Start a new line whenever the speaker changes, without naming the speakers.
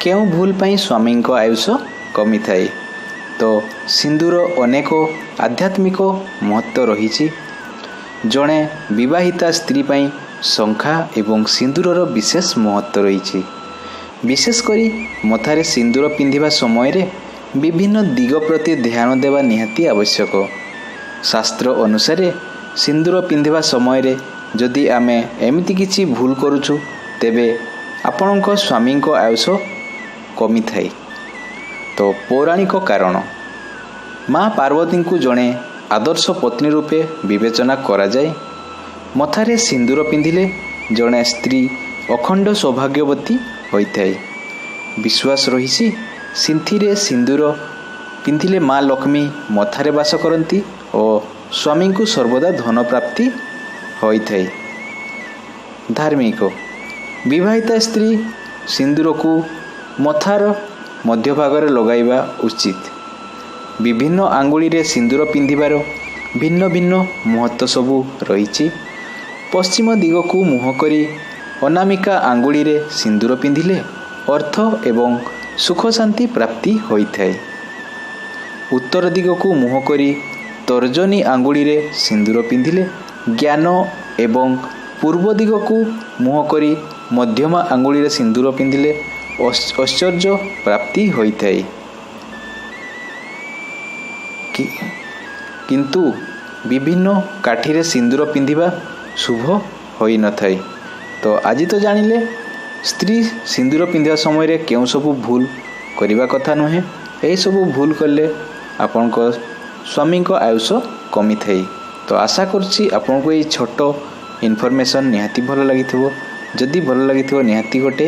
କେଉଁ ଭୁଲ ପାଇଁ ସ୍ୱାମୀଙ୍କ ଆୟୁଷ କମିଥାଏ? ତ ସିନ୍ଦୁର ଅନେକ ଆଧ୍ୟାତ୍ମିକ ମହତ୍ତ୍ୱ ରହିଛି। ଜଣେ ବିବାହିତା ସ୍ତ୍ରୀ ପାଇଁ ଶଙ୍ଖା ଏବଂ ସିନ୍ଦୁରର ବିଶେଷ ମହତ୍ତ୍ୱ ରହିଛି। ବିଶେଷ କରି ମଥାରେ ସିନ୍ଦୁର ପିନ୍ଧିବା ସମୟରେ ବିଭିନ୍ନ ଦିଗ ପ୍ରତି ଧ୍ୟାନ ଦେବା ନିହାତି ଆବଶ୍ୟକ। ଶାସ୍ତ୍ର ଅନୁସାରେ ସିନ୍ଦୁର ପିନ୍ଧିବା ସମୟରେ ଯଦି ଆମେ ଏମିତି କିଛି ଭୁଲ କରୁଛୁ ତେବେ ଆପଣଙ୍କ ସ୍ୱାମୀଙ୍କ ଆୟୁଷ କମିଥାଏ। ତ ପୌରାଣିକ କାରଣ, ମା ପାର୍ବତୀଙ୍କୁ ଜଣେ ଆଦର୍ଶ ପତ୍ନୀ ରୂପେ ବିବେଚନା କରାଯାଏ। ମଥାରେ ସିନ୍ଦୁର ପିନ୍ଧିଲେ ଜଣେ ସ୍ତ୍ରୀ ଅଖଣ୍ଡ ସୌଭାଗ୍ୟବତୀ ହୋଇଥାଏ। ବିଶ୍ୱାସ ରହିଛି ସିନ୍ଥିରେ ସିନ୍ଦୁର ପିନ୍ଧିଲେ ମା ଲକ୍ଷ୍ମୀ ମଥାରେ ବାସ କରନ୍ତି ଓ ସ୍ୱାମୀଙ୍କୁ ସର୍ବଦା ଧନ ପ୍ରାପ୍ତି ହୋଇଥାଏ। ଧାର୍ମିକ, ବିବାହିତା ସ୍ତ୍ରୀ ସିନ୍ଦୁରକୁ ମଥାର ମଧ୍ୟଭାଗରେ ଲଗାଇବା ଉଚିତ। ବିଭିନ୍ନ ଆଙ୍ଗୁଳିରେ ସିନ୍ଦୁର ପିନ୍ଧିବାର ଭିନ୍ନ ଭିନ୍ନ ମହତ୍ତ୍ୱ ସବୁ ରହିଛି। ପଶ୍ଚିମ ଦିଗକୁ ମୁହଁ କରି ଅନାମିକା ଆଙ୍ଗୁଳିରେ ସିନ୍ଦୁର ପିନ୍ଧିଲେ ଅର୍ଥ ଏବଂ ସୁଖ ଶାନ୍ତି ପ୍ରାପ୍ତି ହୋଇଥାଏ। ଉତ୍ତର ଦିଗକୁ ମୁହଁ କରି ତର୍ଜନୀ ଆଙ୍ଗୁଳିରେ ସିନ୍ଦୁର ପିନ୍ଧିଲେ ଜ୍ଞାନ ଏବଂ ପୂର୍ବ ଦିଗକୁ ମୁହଁ କରି ମଧ୍ୟମା ଆଙ୍ଗୁଳିରେ ସିନ୍ଦୁର ପିନ୍ଧିଲେ ଐଶ୍ୱର୍ଯ୍ୟ ପ୍ରାପ୍ତି ହୋଇଥାଏ। କିନ୍ତୁ ବିଭିନ୍ନ କାଠିରେ ସିନ୍ଦୁର ପିନ୍ଧିବା ଶୁଭ ହୋଇନଥାଏ। ତ ଆଜି ତ ଜାଣିଲେ ସ୍ତ୍ରୀ ସିନ୍ଦୁର ପିନ୍ଧିବା ସମୟରେ କେଉଁ ସବୁ ଭୁଲ କରିବା କଥା ନୁହେଁ। ଏହିସବୁ ଭୁଲ କଲେ ଆପଣଙ୍କ ସ୍ୱାମୀଙ୍କ ଆୟୁଷ କମିଥାଏ। ତ ଆଶା କରୁଛି ଆପଣଙ୍କୁ ଏଇ ଛୋଟ ଇନଫର୍ମେସନ୍ ନିହାତି ଭଲ ଲାଗିଥିବ। ଯଦି ଭଲ ଲାଗିଥିବ ନିହାତି ଗୋଟେ